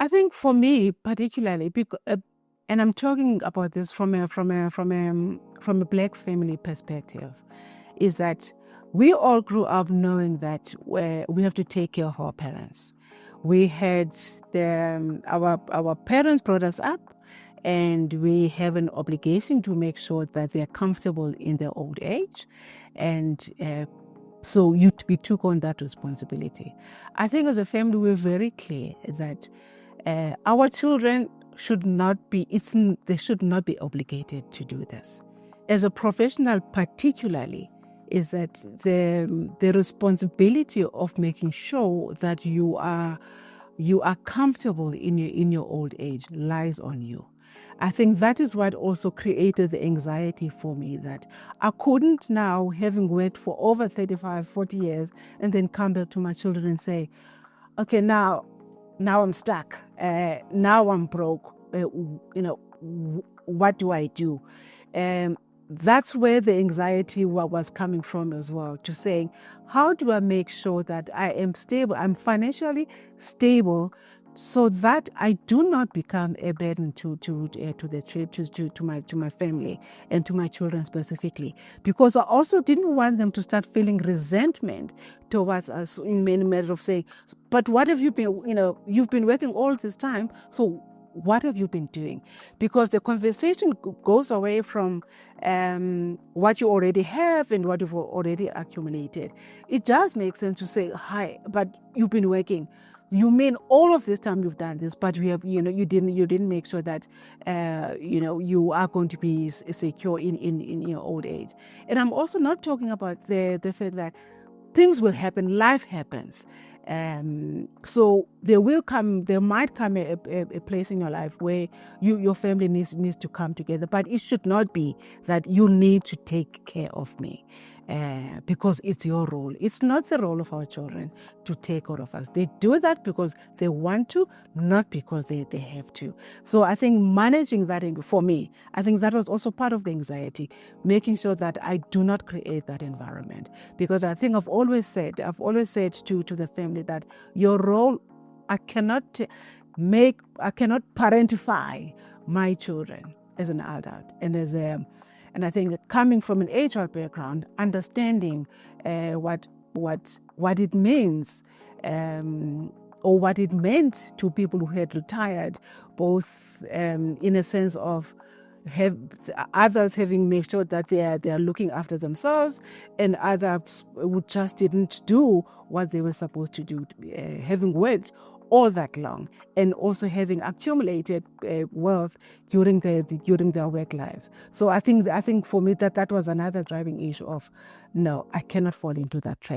I think for me particularly, because, and I'm talking about this from a Black family perspective, is that we all grew up knowing that we have to take care of our parents. We had our parents brought us up, and we have an obligation to make sure that they're comfortable in their old age, and so we took on that responsibility. I think as a family, we're very clear that our children should not be, they should not be obligated to do this. As a professional particularly, is that the responsibility of making sure that you are comfortable in your old age lies on you. I think that is what also created the anxiety for me, that I couldn't now, having worked for over 35, 40 years, and then come back to my children and say, okay, now I'm stuck. Now I'm broke. What do I do? That's where the anxiety was coming from as well, to saying, how do I make sure that I am stable, I'm financially stable, so that I do not become a burden to my family and to my children specifically, because I also didn't want them to start feeling resentment towards us in many matters of saying, but what have you been, you've been working all this time, so what have you been doing? Because the conversation goes away from what you already have and what you've already accumulated. It just makes sense to say, hi, but you've been working. You mean all of this time you've done this, but we have, you didn't make sure that, you are going to be secure in your old age. And I'm also not talking about the fact that things will happen, life happens. So there might come a place in your life where your family needs to come together, but it should not be that you need to take care of me. Because it's your role. It's not the role of our children to take care of us. They do that because they want to, not because they have to. So I think managing that, for me, I think that was also part of the anxiety, making sure that I do not create that environment. Because I think I've always said to the family that your role, I cannot parentify my children as an adult and I think that coming from an HR background, understanding what it means, or what it meant to people who had retired, both in a sense of others having made sure that they are looking after themselves, and others who just didn't do what they were supposed to do, having worked all that long, and also having accumulated wealth during their work lives. So I think for me that was another driving issue of, no, I cannot fall into that trap.